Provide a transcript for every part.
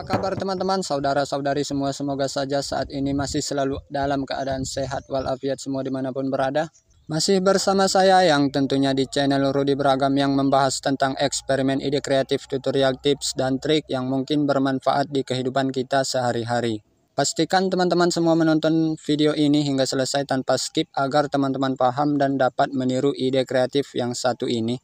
kabar teman-teman, saudara-saudari semua? Semoga saja saat ini masih selalu dalam keadaan sehat walafiat semua dimanapun berada. Masih bersama saya yang tentunya di channel Rudy Beragam yang membahas tentang eksperimen ide kreatif, tutorial, tips, dan trik yang mungkin bermanfaat di kehidupan kita sehari-hari. Pastikan teman-teman semua menonton video ini hingga selesai tanpa skip agar teman-teman paham dan dapat meniru ide kreatif yang satu ini.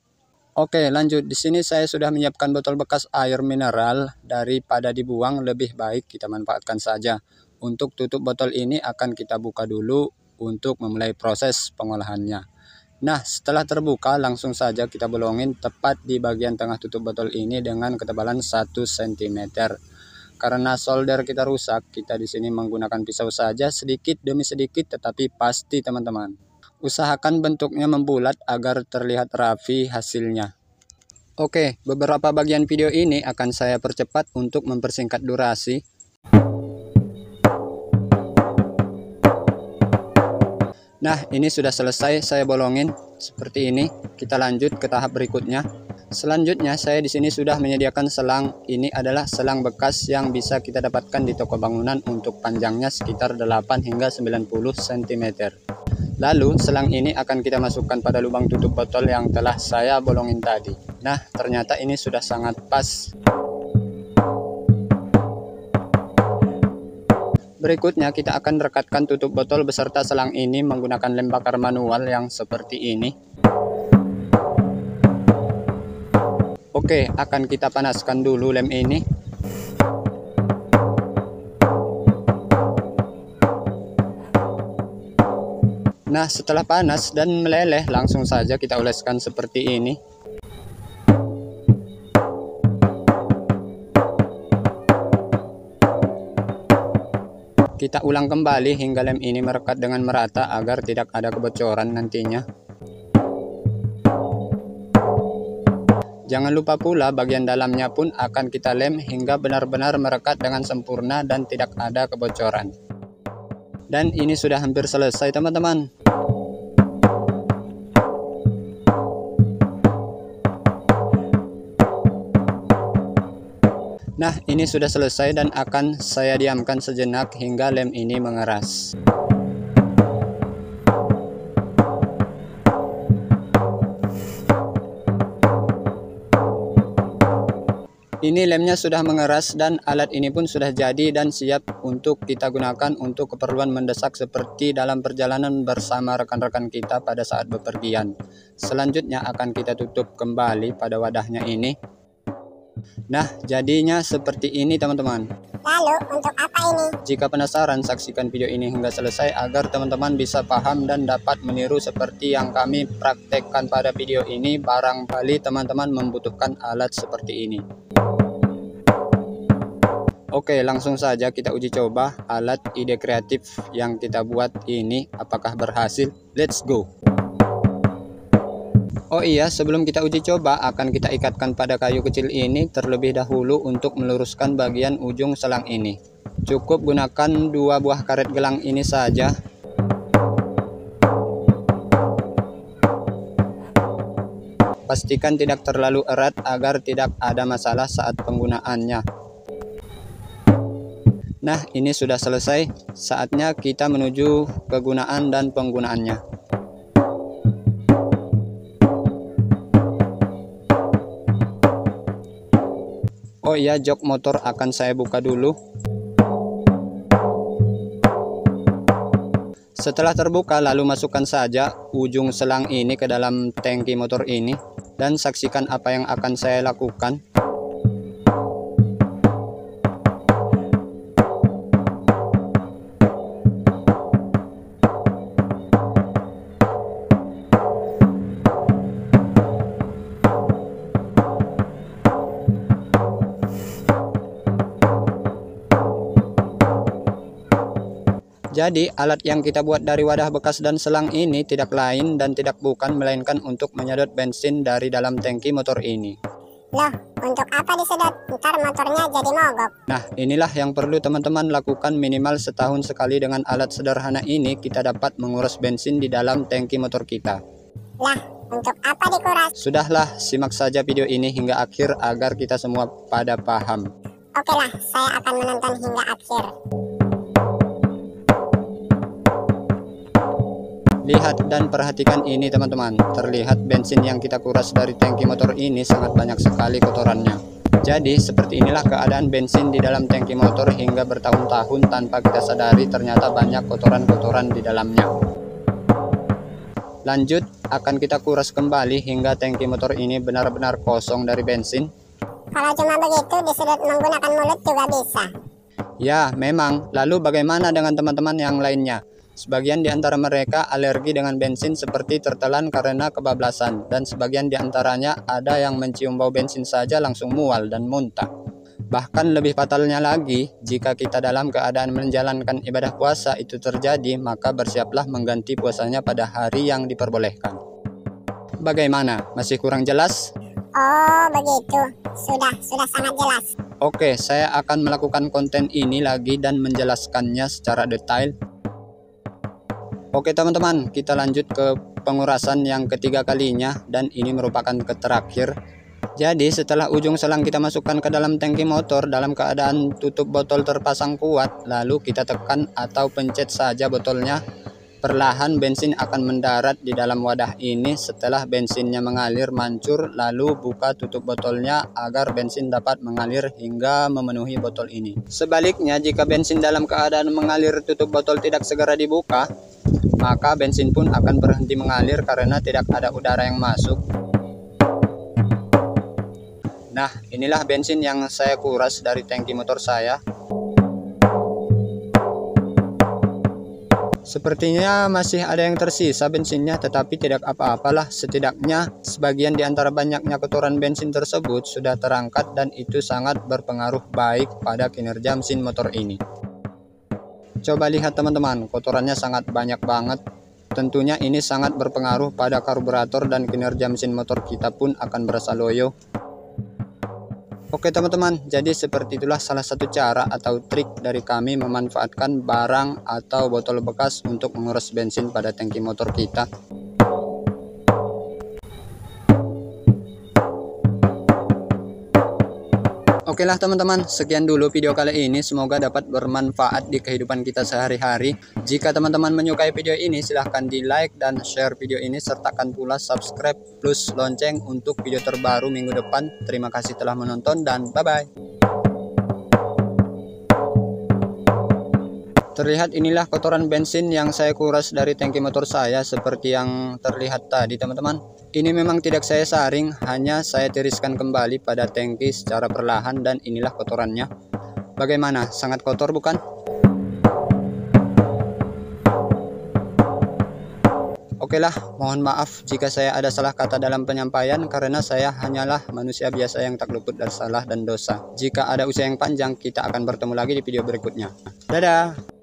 Oke, lanjut. Di sini saya sudah menyiapkan botol bekas air mineral. Daripada dibuang, lebih baik kita manfaatkan saja. Untuk tutup botol ini akan kita buka dulu untuk memulai proses pengolahannya. Nah, setelah terbuka langsung saja kita bolongin tepat di bagian tengah tutup botol ini dengan ketebalan 1 cm. Karena solder kita rusak, kita di sini menggunakan pisau saja sedikit demi sedikit, tetapi pasti teman-teman. Usahakan bentuknya membulat agar terlihat rapi hasilnya. Oke, beberapa bagian video ini akan saya percepat untuk mempersingkat durasi. Nah, ini sudah selesai saya bolongin seperti ini. Kita lanjut ke tahap berikutnya. Selanjutnya saya di sini sudah menyediakan selang. Ini adalah selang bekas yang bisa kita dapatkan di toko bangunan untuk panjangnya sekitar 8 hingga 90 cm. Lalu selang ini akan kita masukkan pada lubang tutup botol yang telah saya bolongin tadi. Nah, ternyata ini sudah sangat pas. Berikutnya kita akan rekatkan tutup botol beserta selang ini menggunakan lem bakar manual yang seperti ini. Oke, akan kita panaskan dulu lem ini. Nah, setelah panas dan meleleh, langsung saja kita oleskan seperti ini. Kita ulang kembali hingga lem ini merekat dengan merata agar tidak ada kebocoran nantinya. Jangan lupa pula bagian dalamnya pun akan kita lem hingga benar-benar merekat dengan sempurna dan tidak ada kebocoran. Dan ini sudah hampir selesai teman-teman. Nah, ini sudah selesai dan akan saya diamkan sejenak hingga lem ini mengeras. Ini lemnya sudah mengeras dan alat ini pun sudah jadi dan siap untuk kita gunakan untuk keperluan mendesak seperti dalam perjalanan bersama rekan-rekan kita pada saat bepergian. Selanjutnya akan kita tutup kembali pada wadahnya ini. Nah, jadinya seperti ini teman-teman. Lalu untuk apa ini? Jika penasaran, saksikan video ini hingga selesai agar teman-teman bisa paham dan dapat meniru seperti yang kami praktekkan pada video ini. Barangkali teman-teman membutuhkan alat seperti ini. Oke, langsung saja kita uji coba alat ide kreatif yang kita buat ini apakah berhasil. Let's go. Oh iya, sebelum kita uji coba akan kita ikatkan pada kayu kecil ini terlebih dahulu untuk meluruskan bagian ujung selang ini. Cukup gunakan 2 buah karet gelang ini saja. Pastikan tidak terlalu erat agar tidak ada masalah saat penggunaannya. Nah, ini sudah selesai. Saatnya kita menuju kegunaan dan penggunaannya. Oh iya, jok motor akan saya buka dulu. Setelah terbuka, lalu masukkan saja ujung selang ini ke dalam tangki motor ini. Dan saksikan apa yang akan saya lakukan. Jadi alat yang kita buat dari wadah bekas dan selang ini tidak lain dan tidak bukan melainkan untuk menyedot bensin dari dalam tangki motor ini. Loh, untuk apa disedot? Ntar motornya jadi mogok. Nah, inilah yang perlu teman-teman lakukan minimal setahun sekali. Dengan alat sederhana ini kita dapat menguras bensin di dalam tangki motor kita. Lah, untuk apa dikuras? Sudahlah, simak saja video ini hingga akhir agar kita semua pada paham. Oke lah, saya akan menonton hingga akhir. Lihat dan perhatikan ini teman-teman. Terlihat bensin yang kita kuras dari tangki motor ini sangat banyak sekali kotorannya. Jadi seperti inilah keadaan bensin di dalam tangki motor hingga bertahun-tahun tanpa kita sadari ternyata banyak kotoran-kotoran di dalamnya. Lanjut, akan kita kuras kembali hingga tangki motor ini benar-benar kosong dari bensin. Kalau cuma begitu disedot menggunakan mulut juga bisa. Ya, memang. Lalu bagaimana dengan teman-teman yang lainnya? Sebagian di antara mereka alergi dengan bensin seperti tertelan karena kebablasan, dan sebagian di antaranya ada yang mencium bau bensin saja langsung mual dan muntah. Bahkan lebih fatalnya lagi, jika kita dalam keadaan menjalankan ibadah puasa itu terjadi, maka bersiaplah mengganti puasanya pada hari yang diperbolehkan. Bagaimana? Masih kurang jelas? Oh begitu, sudah sangat jelas. Oke, saya akan melakukan konten ini lagi dan menjelaskannya secara detail. Oke teman-teman, kita lanjut ke pengurasan yang ketiga kalinya, dan ini merupakan ke terakhir. Jadi setelah ujung selang kita masukkan ke dalam tangki motor dalam keadaan tutup botol terpasang kuat, lalu kita tekan atau pencet saja botolnya. Perlahan bensin akan mendarat di dalam wadah ini. Setelah bensinnya mengalir mancur, lalu buka tutup botolnya agar bensin dapat mengalir hingga memenuhi botol ini. Sebaliknya, jika bensin dalam keadaan mengalir tutup botol tidak segera dibuka, maka bensin pun akan berhenti mengalir karena tidak ada udara yang masuk. Nah, inilah bensin yang saya kuras dari tangki motor saya. Sepertinya masih ada yang tersisa bensinnya, tetapi tidak apa-apalah. Setidaknya sebagian di antara banyaknya kotoran bensin tersebut sudah terangkat, dan itu sangat berpengaruh baik pada kinerja mesin motor ini. Coba lihat teman-teman, kotorannya sangat banyak banget. Tentunya ini sangat berpengaruh pada karburator, dan kinerja mesin motor kita pun akan berasa loyo. Oke teman-teman, jadi seperti itulah salah satu cara atau trik dari kami memanfaatkan barang atau botol bekas untuk menguras bensin pada tangki motor kita. Oke lah teman-teman, sekian dulu video kali ini, semoga dapat bermanfaat di kehidupan kita sehari-hari. Jika teman-teman menyukai video ini, silahkan di like dan share video ini, sertakan pula subscribe plus lonceng untuk video terbaru minggu depan. Terima kasih telah menonton dan bye-bye. Terlihat inilah kotoran bensin yang saya kuras dari tangki motor saya seperti yang terlihat tadi teman-teman. Ini memang tidak saya saring, hanya saya tiriskan kembali pada tangki secara perlahan, dan inilah kotorannya. Bagaimana? Sangat kotor bukan? Oke lah, mohon maaf jika saya ada salah kata dalam penyampaian, karena saya hanyalah manusia biasa yang tak luput dari salah dan dosa. Jika ada usia yang panjang, kita akan bertemu lagi di video berikutnya. Dadah!